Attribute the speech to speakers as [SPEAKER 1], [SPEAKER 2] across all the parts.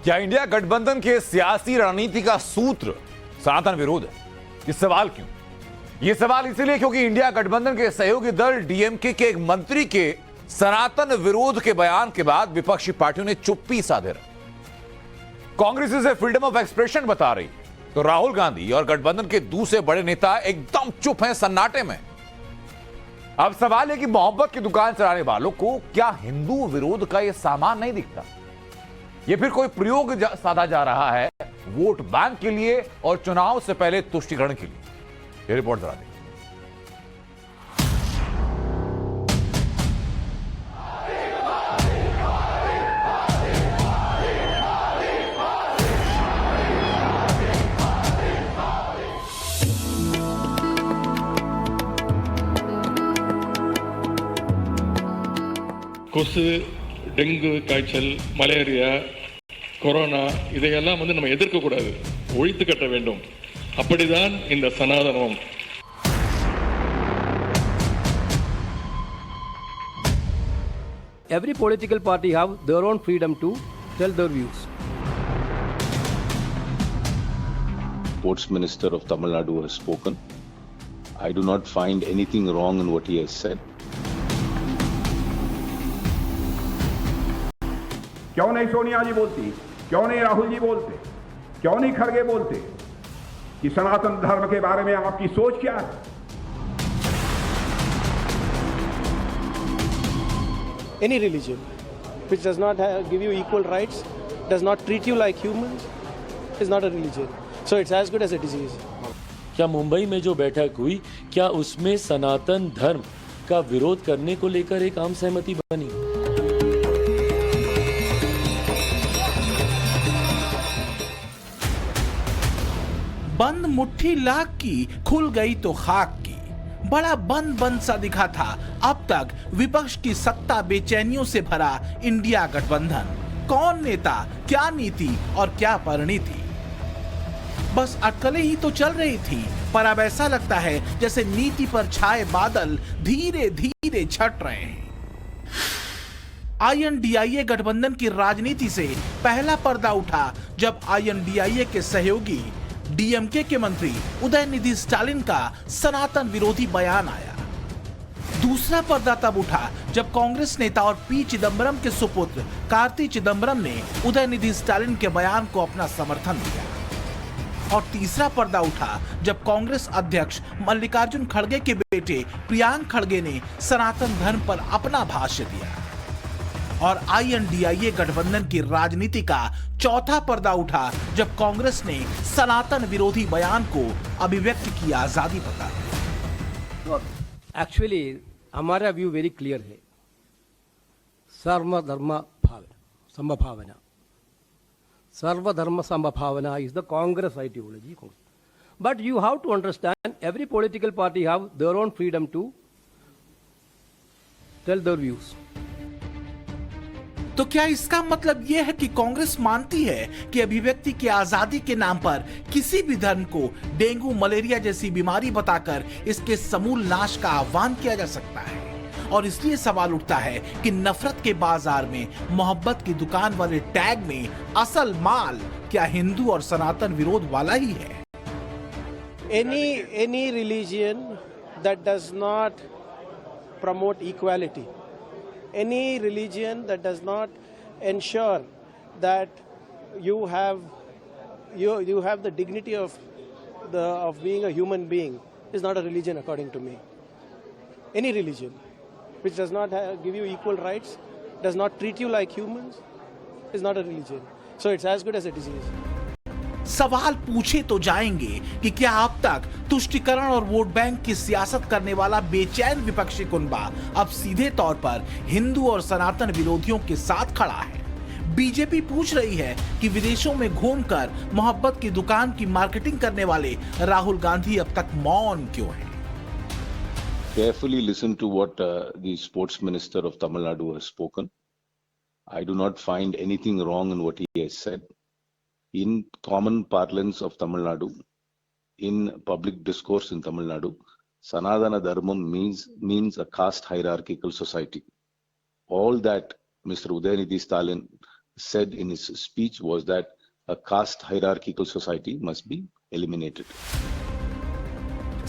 [SPEAKER 1] क्या इंडिया गठबंधन के सियासी रणनीति का सूत्र सनातन विरोध है? ये सवाल क्यों? ये सवाल इसलिए क्योंकि इंडिया गठबंधन के सहयोगी दल डीएमके के एक मंत्री के सनातन विरोध के बयान के बाद विपक्षी पार्टियों ने चुप्पी साधे रखी। कांग्रेस इसे फ्रीडम ऑफ एक्सप्रेशन बता रही, तो राहुल गांधी और गठबंधन के दूसरे बड़े नेता एकदम चुप हैं, सन्नाटे में। अब सवाल है कि मोहब्बत की दुकान चलाने वालों को क्या हिंदू विरोध का यह सामान नहीं दिखता? ये फिर कोई प्रयोग साधा जा रहा है वोट बैंक के लिए और चुनाव से पहले तुष्टीकरण के लिए? ये रिपोर्ट जरा देखिए।
[SPEAKER 2] கொசு, டெங்கு காய்ச்சல், மலேரியா, கொரோனா இதையெல்லாம் நம்ம எதிர்க்க கூடாது, ஒழித்து கட்ட வேண்டும். அப்படிதான் இந்த சனாதனம்.
[SPEAKER 3] Every political party have their own freedom to tell their views.
[SPEAKER 4] Sports Minister of Tamil Nadu has spoken. I do not find anything wrong in what he has said.
[SPEAKER 5] क्यों नहीं सोनिया जी बोलती, क्यों नहीं राहुल जी बोलते, क्यों नहीं खड़गे बोलते कि सनातन धर्म के बारे में आपकी सोच क्या है?
[SPEAKER 6] Any religion which does not give you equal rights, does not treat you like humans, is not a religion. So it's as good as a disease.
[SPEAKER 7] क्या मुंबई में जो बैठक हुई, क्या उसमें सनातन धर्म का विरोध करने को लेकर एक आम सहमति बनी?
[SPEAKER 8] बंद मुट्ठी लाख की, खुल गई तो खाक की। बड़ा बंद बंद सा दिखा था अब तक विपक्ष की सत्ता बेचैनियों से भरा इंडिया गठबंधन। कौन नेता, क्या नीति और क्या परिणीति, बस अटकलें ही तो चल रही थी। पर अब ऐसा लगता है जैसे नीति पर छाए बादल धीरे धीरे छट रहे हैं। आईएनडीआईए गठबंधन की राजनीति से पहला पर्दा उठा जब आईएनडीआईए के सहयोगी डीएमके के मंत्री उदयनिधि स्टालिन का सनातन विरोधी बयान आया। दूसरा पर्दा तब उठा जब कांग्रेस नेता और पी चिदंबरम के सुपुत्र कार्ति चिदंबरम ने उदयनिधि स्टालिन के बयान को अपना समर्थन दिया। और तीसरा पर्दा उठा जब कांग्रेस अध्यक्ष मल्लिकार्जुन खड़गे के बेटे प्रियांक खड़गे ने सनातन धर्म पर अपना भाष्य दिया। और आईएनडीआईए गठबंधन की राजनीति का चौथा पर्दा उठा जब कांग्रेस ने सनातन विरोधी बयान को अभिव्यक्ति की आजादी बताया।
[SPEAKER 3] तो एक्चुअली हमारा व्यू वेरी क्लियर है। सर्वधर्म समभावना, सर्वधर्म समभावना is the Congress ideology. But you have to understand every political party have their own freedom to tell their views.
[SPEAKER 8] तो क्या इसका मतलब यह है कि कांग्रेस मानती है कि अभिव्यक्ति की आजादी के नाम पर किसी भी धर्म को डेंगू, मलेरिया जैसी बीमारी बताकर इसके समूल नाश का आह्वान किया जा सकता है? और इसलिए सवाल उठता है कि नफरत के बाजार में मोहब्बत की दुकान वाले टैग में असल माल क्या हिंदू और सनातन विरोध वाला ही है?
[SPEAKER 6] Any religion that does not promote equality, any religion that does not ensure that you have the dignity of being a human being is not a religion according to me. Any religion which does not give you equal rights, does not treat you like humans, is not a religion. So it's as good as a disease.
[SPEAKER 8] सवाल पूछे तो जाएंगे कि क्या अब तक तुष्टीकरण और vote bank की सियासत करने वाला बेचैन विपक्षी कुनबा अब सीधे तौर पर हिंदू और सनातन विरोधियों के साथ खड़ा है? बीजेपी पूछ रही है कि विदेशों में घूमकर मोहब्बत की दुकान की मार्केटिंग करने वाले राहुल गांधी अब तक मौन क्यों हैं?
[SPEAKER 4] Carefully listen to what the Sports Minister of Tamil Nadu has spoken. I do not find anything wrong in what he has said. In common parlance of Tamil Nadu, in public discourse in Tamil Nadu, Sanatana Dharmam means a caste hierarchical society. All that Mr. Udayanidhi Stalin said in his speech was that a caste hierarchical society must be eliminated.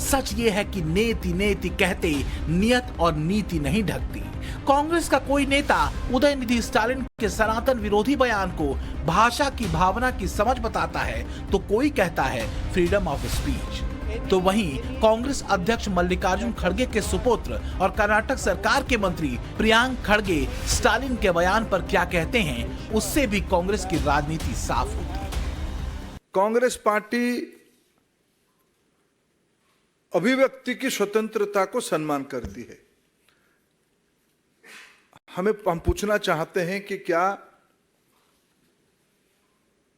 [SPEAKER 8] सच ये है कि नेति नेति कहते नियत और नीति नहीं ढकती। कांग्रेस का कोई नेता उदयनिधि स्टालिन के सनातन विरोधी बयान को भाषा की भावना की समझ बताता है तो कोई कहता है फ्रीडम ऑफ स्पीच। तो वहीं कांग्रेस अध्यक्ष मल्लिकार्जुन खड़गे के सुपुत्र और कर्नाटक सरकार के मंत्री प्रियांक खड़गे स्टालिन के बयान पर क्या कहते हैं, उससे भी कांग्रेस की राजनीति साफ होती है।
[SPEAKER 9] कांग्रेस पार्टी अभिव्यक्ति की स्वतंत्रता को सम्मान करती है। हम पूछना चाहते हैं कि क्या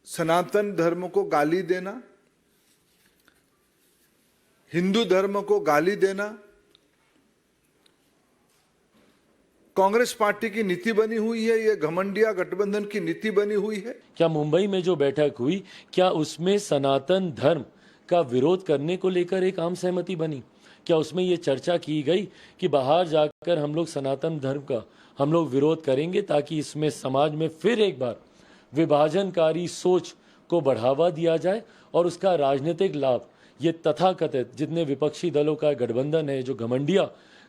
[SPEAKER 9] सनातन धर्म को गाली देना, हिंदू धर्म को गाली देना कांग्रेस पार्टी की नीति बनी हुई है? ये घमंडिया गठबंधन की नीति बनी हुई है?
[SPEAKER 7] क्या मुंबई में जो बैठक हुई, क्या उसमें सनातन धर्म का विरोध करने को लेकर एक आम सहमति बनी? क्या उसमें ये चर्चा की गई कि बाहर जाकर हम लोग सनातन धर्म का हम लोग विरोध करेंगे ताकि इसमें समाज में फिर एक बार विभाजनकारी सोच को बढ़ावा दिया जाए और उसका राजनीतिक लाभ ये तथाकथित जितने विपक्षी दलों का गठबंधन है, जो घमंडिया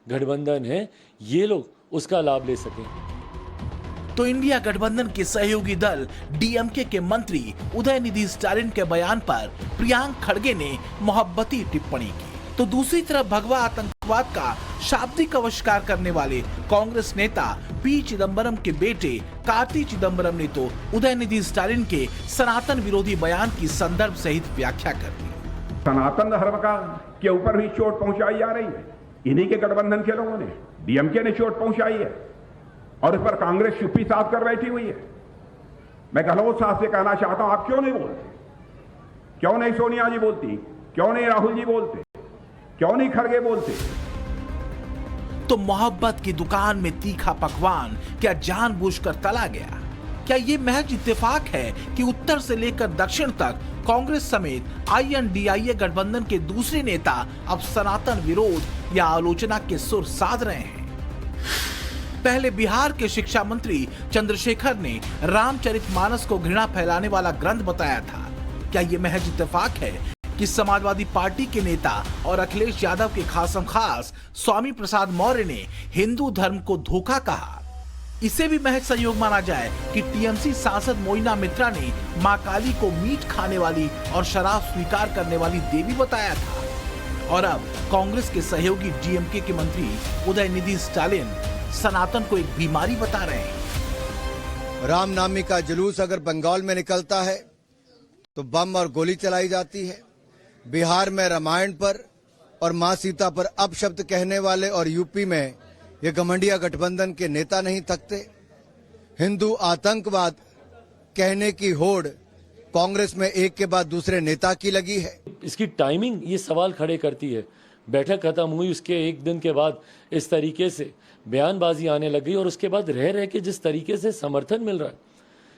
[SPEAKER 7] गठबंधन है, ये लोग उसका लाभ ले सकें?
[SPEAKER 8] तो इंडिया गठबंधन के सहयोगी दल डीएमके के मंत्री उदयनिधि स्टालिन के बयान पर प्रियांक खड़गे ने मोहब्बती टिप्पणी की, तो दूसरी तरफ भगवा आतंकवाद का शाब्दिक आविष्कार करने वाले कांग्रेस नेता पी चिदम्बरम के बेटे कार्ति चिदम्बरम ने तो उदयनिधि स्टालिन के सनातन विरोधी बयान की संदर्भ सहित व्याख्या कर दी।
[SPEAKER 5] सनातन धर्म का के ऊपर भी चोट पहुंचाई जा रही है। इन्हीं के गठबंधन के लोगों ने, डीएमके ने चोट पहुंचाई है और इस पर कांग्रेस चुप्पी साध कर बैठी हुई है। मैं गहलोत साहब से कहना चाहता हूं, आप क्यों नहीं बोलते? क्यों नहीं सोनिया जी बोलती? क्यों नहीं राहुल जी बोलते? क्यों नहीं खड़गे बोलते?
[SPEAKER 8] तो मोहब्बत की दुकान में तीखा पकवान क्या जानबूझकर तला गया? क्या ये महज इत्तेफाक है कि उत्तर से लेकर दक्षिण तक कांग्रेस समेत आईएनडीआईए गठबंधन के दूसरे नेता अब सनातन विरोध या आलोचना के सुर साध रहे हैं? पहले बिहार के शिक्षा मंत्री चंद्रशेखर ने रामचरितमानस को घृणा फैलाने वाला ग्रंथ बताया था। क्या ये महज इत्तेफाक है कि समाजवादी पार्टी के नेता और अखिलेश यादव के खासम खास स्वामी प्रसाद मौर्य ने हिंदू धर्म को धोखा कहा? इसे भी महज संयोग माना जाए कि टीएमसी सांसद मोइना मित्रा ने मां काली को मीट खाने वाली और शराब स्वीकार करने वाली देवी बताया था। और अब कांग्रेस के सहयोगी डीएमके के मंत्री उदयनिधि स्टालिन सनातन को एक बीमारी बता रहे हैं।
[SPEAKER 10] रामनामी का जुलूस अगर बंगाल में निकलता है तो बम और गोली चलाई जाती है। बिहार में रामायण पर और मां सीता पर अपशब्द कहने वाले और यूपी में ये घमंडिया गठबंधन के नेता नहीं थकते। हिंदू आतंकवाद कहने की होड़ कांग्रेस में एक के बाद दूसरे नेता की लगी है।
[SPEAKER 7] इसकी टाइमिंग ये सवाल खड़े करती है। बैठक खत्म हुई, उसके एक दिन के बाद इस तरीके से बयानबाजी आने लग गई और उसके बाद रह रह के जिस तरीके से समर्थन मिल रहा है,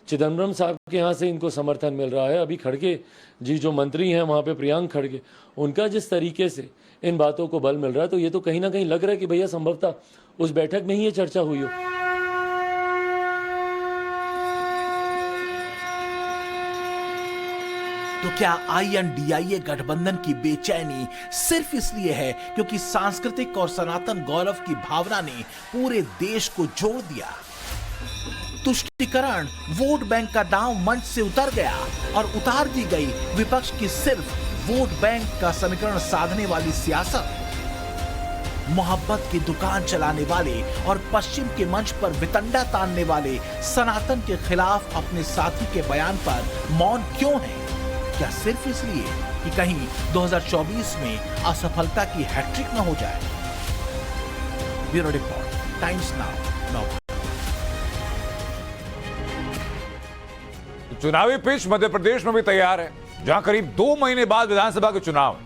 [SPEAKER 7] चिदम्बरम साहब के यहाँ से इनको समर्थन मिल रहा है, अभी खड़गे जी जो मंत्री हैं वहाँ पे प्रियांक खड़गे, उनका जिस तरीके से इन बातों को बल मिल रहा है, तो ये तो कहीं ना कहीं लग रहा है कि भैया संभवतः उस बैठक में ही ये चर्चा हुई हो।
[SPEAKER 8] तो क्या आईएनडीआईए गठबंधन की बेचैनी सिर्फ इसलिए है क्योंकि सांस्कृतिक और सनातन गौरव की भावना ने पूरे देश को जोड़ दिया? तुष्टीकरण, वोट बैंक का दांव मंच से उतर गया और उतार दी गई विपक्ष की सिर्फ वोट बैंक का समीकरण साधने वाली सियासत। मोहब्बत की दुकान चलाने वाले और पश्चिम के मंच पर वितंडा तानने वाले सनातन के खिलाफ अपने साथी के बयान पर मौन क्यों है? क्या सिर्फ इसलिए कि कहीं 2024 में असफलता की हैट्रिक न हो जाए? Bureau report, times now.
[SPEAKER 1] चुनावी पिच मध्य प्रदेश में भी तैयार है, जहां करीब 2 महीने बाद विधानसभा के चुनाव।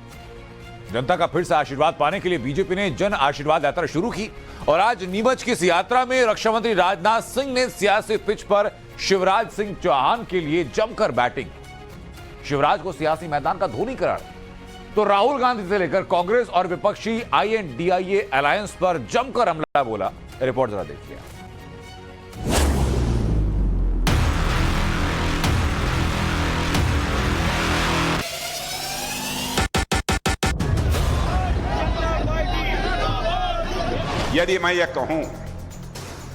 [SPEAKER 1] जनता का फिर से आशीर्वाद पाने के लिए बीजेपी ने जन आशीर्वाद यात्रा शुरू की और आज नीमच की इस यात्रा में रक्षा मंत्री राजनाथ सिंह ने सियासी पिच पर शिवराज सिंह चौहान के लिए जमकर बैटिंग। शिवराज को सियासी मैदान का धोनी करार, तो राहुल गांधी से लेकर कांग्रेस और विपक्षी आईएनडीआईए अलायंस पर जमकर हमला बोला। रिपोर्ट जरा देखिए।
[SPEAKER 5] यदि मैं यह कहूं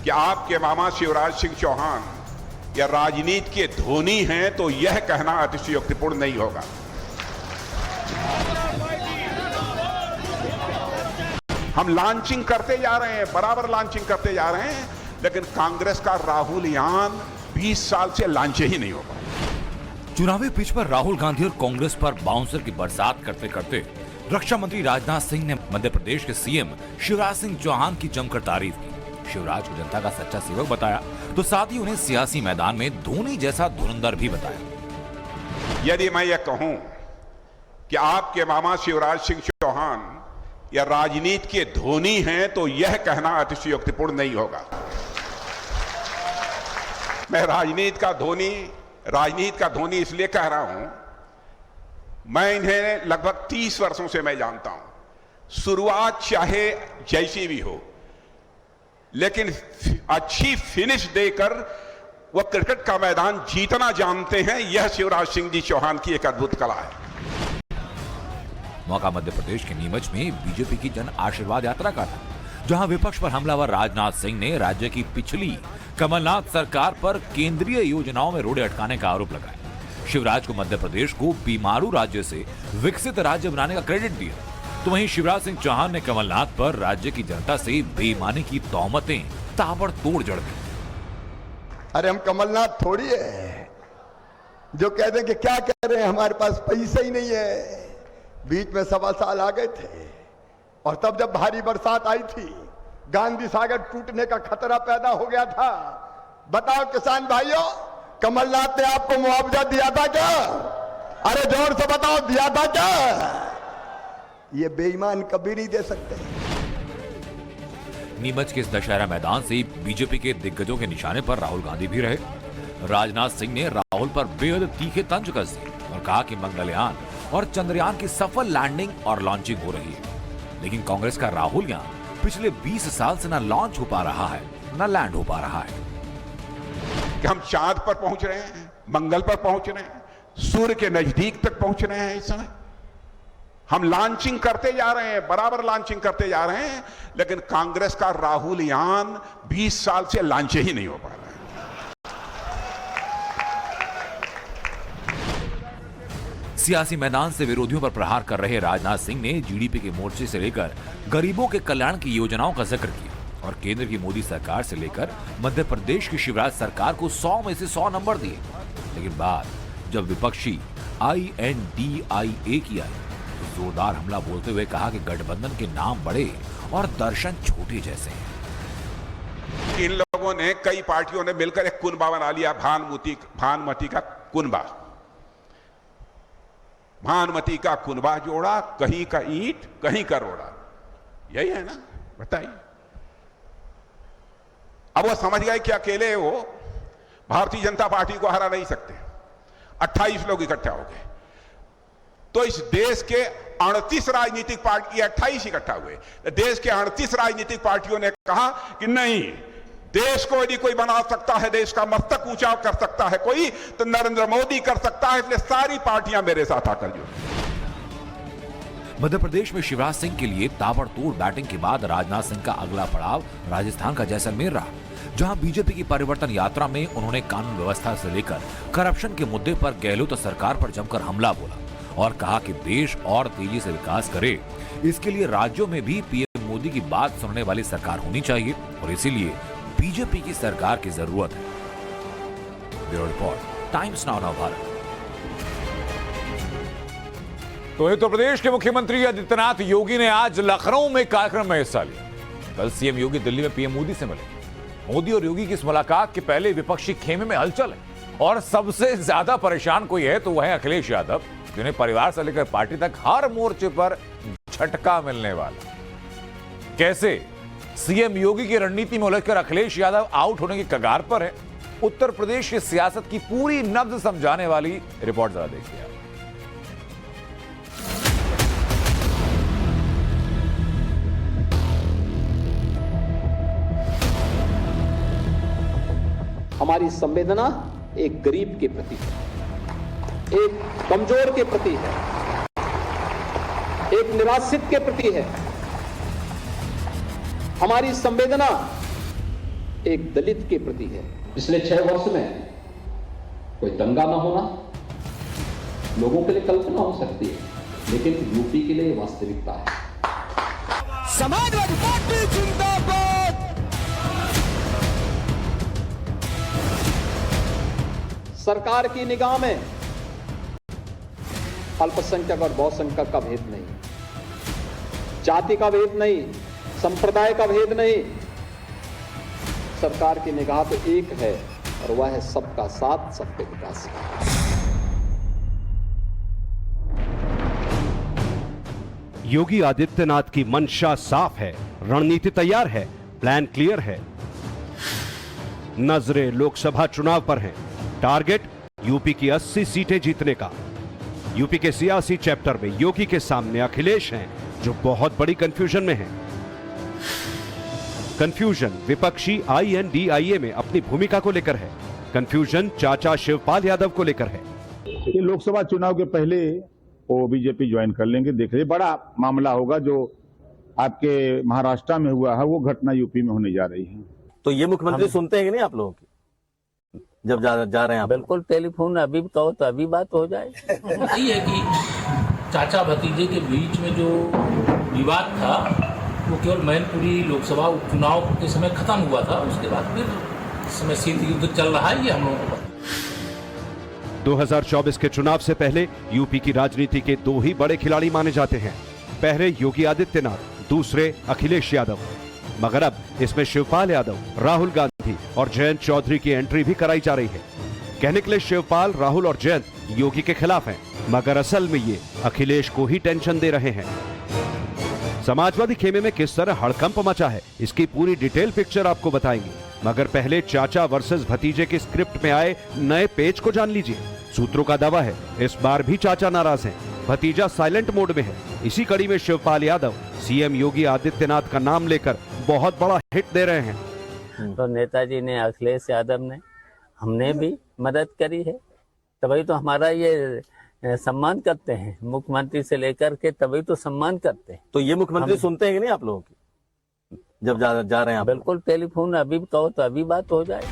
[SPEAKER 5] कि आपके मामा शिवराज सिंह चौहान या राजनीति के धोनी हैं तो यह कहना अतिशयोक्तिपूर्ण नहीं होगा। हम लॉन्चिंग करते जा रहे हैं, बराबर लॉन्चिंग करते जा रहे हैं, लेकिन कांग्रेस का राहुल यान 20 साल से लॉन्च ही नहीं होगा।
[SPEAKER 1] चुनावी पिच पर राहुल गांधी और कांग्रेस पर बाउंसर की बरसात करते करते रक्षा मंत्री राजनाथ सिंह ने मध्य प्रदेश के सीएम शिवराज सिंह चौहान की जमकर तारीफ की। शिवराज को जनता का सच्चा सेवक बताया तो साथ ही उन्हें सियासी मैदान में धोनी जैसा धुरंधर भी बताया।
[SPEAKER 5] यदि मैं यह कहूं कि आपके मामा शिवराज सिंह चौहान या राजनीति के धोनी हैं तो यह कहना अतिशयोक्तिपूर्ण नहीं होगा। मैं राजनीति का धोनी इसलिए कह रहा हूं, मैं इन्हें लगभग 30 वर्षों से मैं जानता हूं। शुरुआत चाहे जैसी भी हो, लेकिन अच्छी फिनिश देकर वह क्रिकेट का मैदान जीतना जानते हैं। यह शिवराज सिंह जी चौहान की एक अद्भुत कला है।
[SPEAKER 1] मौका मध्य प्रदेश के नीमच में बीजेपी की जन आशीर्वाद यात्रा का था, जहां विपक्ष पर हमलावर राजनाथ सिंह ने राज्य की पिछली कमलनाथ सरकार पर केंद्रीय योजनाओं में रोड़े अटकाने का आरोप लगाया। शिवराज को मध्य प्रदेश को बीमारू राज्य से विकसित राज्य बनाने का क्रेडिट दिया, तो वहीं शिवराज सिंह चौहान ने कमलनाथ पर राज्य की जनता से बेईमानी की तोहमतें ताबड़तोड़ जड़ दी।
[SPEAKER 11] अरे हम कमलनाथ थोड़ी है जो कह दें कि क्या कह रहे हैं, हमारे पास पैसा ही नहीं है। बीच में 1.25 साल आ गए थे और तब जब भारी बरसात आई थी, गांधी सागर टूटने का खतरा पैदा हो गया था। बताओ किसान भाइयों, कमलनाथ ने आपको मुआवजा दिया था क्या? अरे जोर से बताओ, दिया था क्या? ये बेईमान कभी नहीं दे सकते।
[SPEAKER 1] नीमच के इस दशहरा मैदान से बीजेपी के दिग्गजों के निशाने पर राहुल गांधी भी रहे। राजनाथ सिंह ने राहुल पर बेहद तीखे तंज कस दिए और कहा कि मंगलयान और चंद्रयान की सफल लैंडिंग और लॉन्चिंग हो रही है, लेकिन कांग्रेस का राहुल यान पिछले 20 साल से न लॉन्च हो पा रहा है न लैंड हो पा रहा है।
[SPEAKER 5] कि हम चांद पर पहुंच रहे हैं, मंगल पर पहुंच रहे हैं, सूर्य के नजदीक तक पहुंच रहे हैं। इस समय हम लॉन्चिंग करते जा रहे हैं, बराबर लॉन्चिंग करते जा रहे हैं, लेकिन कांग्रेस का राहुल यान 20 साल से लॉन्च ही नहीं हो पा रहा है।
[SPEAKER 1] सियासी मैदान से विरोधियों पर प्रहार कर रहे राजनाथ सिंह ने जीडीपी के मोर्चे से लेकर गरीबों के कल्याण की योजनाओं का जिक्र किया और केंद्र की मोदी सरकार से लेकर मध्य प्रदेश की शिवराज सरकार को 100 में से 100 नंबर दिए। लेकिन बात जब विपक्षी INDIA की आई तो जोरदार हमला बोलते हुए कहा कि गठबंधन के नाम बड़े और दर्शन छोटे जैसे हैं।
[SPEAKER 5] इन लोगों ने, कई पार्टियों ने मिलकर एक कुनबा बना लिया, भानुमति का कुनबा। भानुमति का कुनबा जोड़ा, कहीं का ईंट कहीं का रोड़ा। यही है ना, बताइए। अब वो समझ गए कि अकेले वो भारतीय जनता पार्टी को हरा नहीं सकते। 28 लोग इकट्ठा हो गए, तो इस देश के 38 राजनीतिक पार्टी, 28 इकट्ठा हुए, देश के 38 राजनीतिक पार्टियों ने कहा कि नहीं, देश को यदि कोई बना सकता है, देश का मस्तक ऊंचा कर सकता है कोई, तो नरेंद्र मोदी कर सकता है। इसलिए सारी पार्टियां मेरे साथ आकर जुड़ी।
[SPEAKER 1] मध्य प्रदेश में शिवराज सिंह के लिए ताबड़तोड़ बैटिंग के बाद राजनाथ सिंह का अगला पड़ाव राजस्थान का जैसलमेर रहा, जहां बीजेपी की परिवर्तन यात्रा में उन्होंने कानून व्यवस्था से लेकर करप्शन के मुद्दे पर गहलोत सरकार पर जमकर हमला बोला और कहा कि देश और तेजी से विकास करे, इसके लिए राज्यों में भी पीएम मोदी की बात सुनने वाली सरकार होनी चाहिए और इसीलिए बीजेपी की सरकार की जरूरत है। Bureau report, times now Bharat. तो उत्तर प्रदेश के मुख्यमंत्री आदित्यनाथ योगी ने आज लखनऊ में कार्यक्रम में हिस्सा लिया। कल सीएम योगी दिल्ली में पीएम मोदी से मिले। मोदी और योगी की इस मुलाकात के पहले विपक्षी खेमे में हलचल है और सबसे ज्यादा परेशान कोई है तो वह है अखिलेश यादव, जिन्हें परिवार से लेकर पार्टी तक हर मोर्चे पर झटका मिलने वाला। कैसे सीएम योगी की रणनीति में उलझकर अखिलेश यादव आउट होने की कगार पर है, उत्तर प्रदेश की सियासत की पूरी नब्ज समझाने वाली रिपोर्ट जरा देखिए।
[SPEAKER 12] हमारी संवेदना एक गरीब के प्रति है, एक कमजोर के प्रति है, एक निराश्रित के प्रति है, हमारी संवेदना एक दलित के प्रति है। पिछले 6 वर्ष में कोई दंगा ना होना लोगों के लिए कल्पना हो सकती है, लेकिन यूपी के लिए वास्तविकता है।
[SPEAKER 10] समाजवादी पार्टी जिंदाबाद।
[SPEAKER 12] सरकार की निगाह में अल्पसंख्यक और बहुसंख्यक का भेद नहीं, जाति का भेद नहीं, संप्रदाय का भेद नहीं। सरकार की निगाह तो एक है और वह है सबका साथ, सबके विकास।
[SPEAKER 13] योगी आदित्यनाथ की मंशा साफ है, रणनीति तैयार है, प्लान क्लियर है। नजरें लोकसभा चुनाव पर हैं। टारगेट यूपी की 80 सीटें जीतने का। यूपी के सियासी चैप्टर में योगी के सामने अखिलेश हैं, जो बहुत बड़ी कंफ्यूजन में हैं। कंफ्यूजन विपक्षी INDIA में अपनी भूमिका को लेकर है, कंफ्यूजन चाचा शिवपाल यादव को लेकर है।
[SPEAKER 5] ये लोकसभा चुनाव के पहले वो बीजेपी ज्वाइन कर लेंगे, देख रहे बड़ा मामला होगा। जो आपके महाराष्ट्र में हुआ है वो घटना यूपी में होने जा रही है।
[SPEAKER 14] तो ये मुख्यमंत्री सुनते हैं कि नहीं आप लोगों की जब जा रहे हैं आप?
[SPEAKER 3] बिल्कुल, टेलीफोन अभी कहो तो अभी बात हो जाए।
[SPEAKER 7] यही है कि चाचा भतीजे के बीच में जो विवाद था वो केवल मैनपुरी लोकसभा उपचुनाव के समय खत्म हुआ था। उसके बाद फिर इस समय शीत युद्ध चल रहा है, ये हम लोगों को पता।
[SPEAKER 13] 2024 के चुनाव से पहले यूपी की राजनीति के 2 ही बड़े खिलाड़ी माने जाते हैं। पहले योगी आदित्यनाथ, दूसरे अखिलेश यादव। मगर अब इसमें शिवपाल यादव, राहुल गांधी और जयंत चौधरी की एंट्री भी कराई जा रही है। कहने के लिए शिवपाल, राहुल और जयंत योगी के खिलाफ हैं, मगर असल में ये अखिलेश को ही टेंशन दे रहे हैं। समाजवादी खेमे में किस तरह हड़कंप मचा है, इसकी पूरी डिटेल पिक्चर आपको बताएंगे। मगर पहले चाचा वर्सेस भतीजे की स्क्रिप्ट में आए नए पेज को जान लीजिए। सूत्रों का दावा है इस बार भी चाचा नाराज हैं, भतीजा साइलेंट मोड में है। इसी कड़ी में शिवपाल यादव सीएम योगी आदित्यनाथ का नाम लेकर बहुत बड़ा हिट दे रहे हैं।
[SPEAKER 3] तो नेताजी ने, अखिलेश यादव ने, हमने भी मदद करी है, तभी तो हमारा ये सम्मान करते हैं। मुख्यमंत्री से लेकर के तभी तो सम्मान करते हैं।
[SPEAKER 14] तो ये मुख्यमंत्री सुनते हैं कि नहीं आप लोगों की जब जा रहे हैं आप?
[SPEAKER 3] बिल्कुल, टेलीफोन अभी कहो तो अभी बात हो जाए।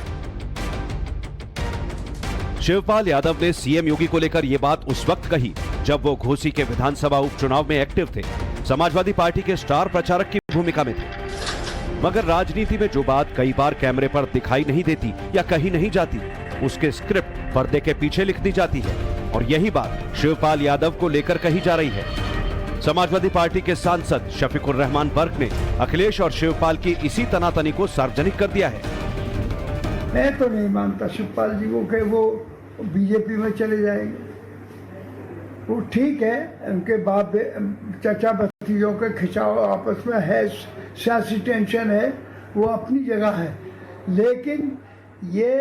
[SPEAKER 13] शिवपाल यादव ने सीएम योगी को लेकर यह बात उस वक्त कही जब वो घोसी के विधानसभा उपचुनाव में एक्टिव थे, समाजवादी पार्टी के स्टार प्रचारक की भूमिका में थे। मगर राजनीति में जो बात कई बार कैमरे पर दिखाई नहीं देती या कही नहीं जाती, उसके स्क्रिप्ट पर्दे के पीछे लिख दी जाती है। और यही बात शिवपाल यादव को लेकर कही जा रही है। समाजवादी पार्टी के सांसद शफीकुर रहमान बर्क ने अखिलेश और शिवपाल की इसी तनातनी को सार्वजनिक कर दिया है।
[SPEAKER 15] मैं तो नहीं मानता शिवपाल जी को कि वो बीजेपी में चले जाएंगे। वो ठीक है, उनके बाप चाचा भतीजों के खिंचाव आपस में है, सियासी टेंशन है, वो अपनी जगह है। लेकिन ये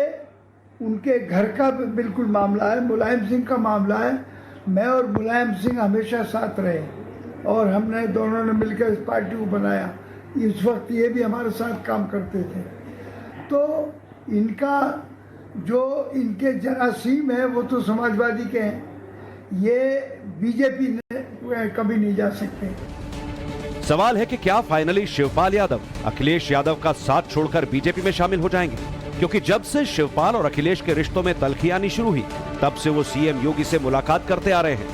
[SPEAKER 15] उनके घर का बिल्कुल मामला है, मुलायम सिंह का मामला है। मैं और मुलायम सिंह हमेशा साथ रहे और हमने दोनों ने मिलकर इस पार्टी को बनाया। इस वक्त ये भी हमारे साथ काम करते थे। तो इनका जो इनके जरासीम है वो तो समाजवादी के हैं, ये बीजेपी ने कभी नहीं जा सकते।
[SPEAKER 13] सवाल है कि क्या फाइनली शिवपाल यादव अखिलेश यादव का साथ छोड़कर बीजेपी में शामिल हो जाएंगे? क्योंकि जब से शिवपाल और अखिलेश के रिश्तों में तल्खी आनी शुरू हुई, तब से वो सीएम योगी से मुलाकात करते आ रहे हैं।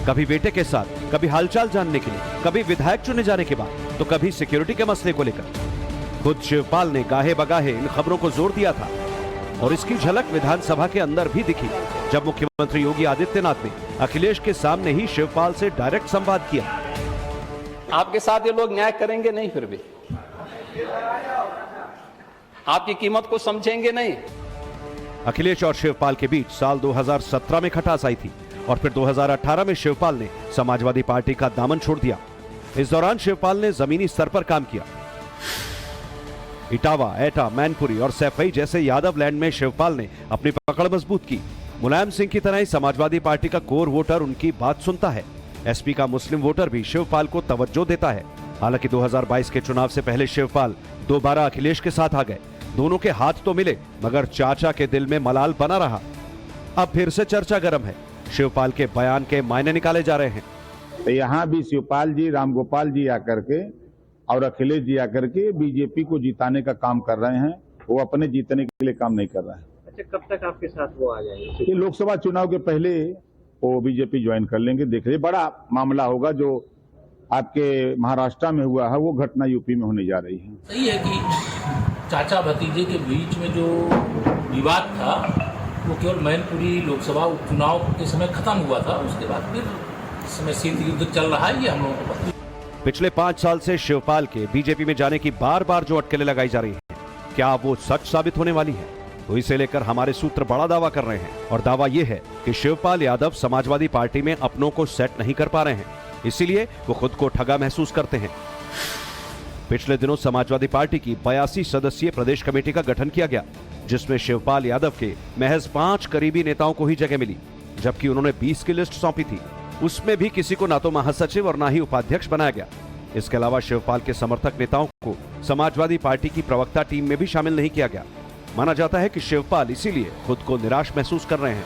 [SPEAKER 13] कभी बेटे के साथ, कभी हालचाल जानने के लिए, कभी विधायक चुने जाने के बाद, तो कभी सिक्योरिटी के मसले को लेकर। खुद शिवपाल ने गाहे बगाहे इन खबरों को जोर दिया था और इसकी झलक विधानसभा के अंदर भी दिखी जब मुख्यमंत्री योगी आदित्यनाथ ने अखिलेश के सामने ही शिवपाल से डायरेक्ट संवाद किया।
[SPEAKER 12] आपके साथ ये लोग न्याय करेंगे नहीं, फिर भी आपकी कीमत को समझेंगे नहीं।
[SPEAKER 13] अखिलेश और शिवपाल के बीच साल 2017 में खटास आई थी और फिर 2018 में शिवपाल ने समाजवादी पार्टी का दामन छोड़ दिया। इस दौरान शिवपाल ने जमीनी स्तर पर काम किया। इटावा, एटा, मैनपुरी और सैफई जैसे यादव लैंड में शिवपाल ने अपनी पकड़ मजबूत की। मुलायम सिंह की तरह ही समाजवादी पार्टी का कोर वोटर उनकी बात सुनता है। एसपी का मुस्लिम वोटर भी शिवपाल को तवज्जो देता है। हालांकि 2022 के चुनाव से पहले शिवपाल दोबारा अखिलेश के साथ आ गए। दोनों के हाथ तो मिले, मगर चाचा के दिल में मलाल बना रहा। अब फिर से चर्चा गर्म है। शिवपाल के बयान के मायने निकाले जा रहे हैं।
[SPEAKER 5] तो यहाँ भी शिवपाल जी, रामगोपाल जी आकर के और अखिलेश जी आकर के बीजेपी को जिताने का काम कर रहे हैं, वो अपने जीतने के लिए काम नहीं कर रहे हैं।
[SPEAKER 6] अच्छा, कब तक आपके साथ वो आ जाएंगे?
[SPEAKER 5] ये लोकसभा चुनाव के पहले वो बीजेपी ज्वाइन कर लेंगे। देख रहे, बड़ा मामला होगा जो आपके महाराष्ट्र में हुआ है, वो घटना यूपी में होने जा रही है।
[SPEAKER 8] सही है कि चाचा भतीजे के बीच में जो विवाद था वो केवल मैनपुरी लोकसभा उपचुनाव के समय खत्म हुआ था, उसके बाद फिर इस समय शीत युद्ध चल रहा है, ये हम लोगों को पता है।
[SPEAKER 13] पिछले 5 साल से शिवपाल के बीजेपी में जाने की बार बार जो अटकलें लगाई जा रही हैं, क्या वो सच साबित होने वाली है? तो इसे लेकर हमारे सूत्र बड़ा दावा कर रहे हैं, और दावा यह है कि शिवपाल यादव समाजवादी पार्टी में अपनों को सेट नहीं कर पा रहे हैं, इसीलिए वो खुद को ठगा महसूस करते हैं। पिछले दिनों समाजवादी पार्टी की 82 सदस्यीय प्रदेश कमेटी का गठन किया गया, जिसमें शिवपाल यादव के महज 5 करीबी नेताओं को ही जगह मिली, जबकि उन्होंने 20 की लिस्ट सौंपी थी। उसमें भी किसी को ना तो महासचिव और ना ही उपाध्यक्ष बनाया गया। इसके अलावा शिवपाल के समर्थक नेताओं को समाजवादी पार्टी की प्रवक्ता टीम में भी शामिल नहीं किया गया। माना जाता है कि शिवपाल इसीलिए खुद को निराश महसूस कर रहे हैं।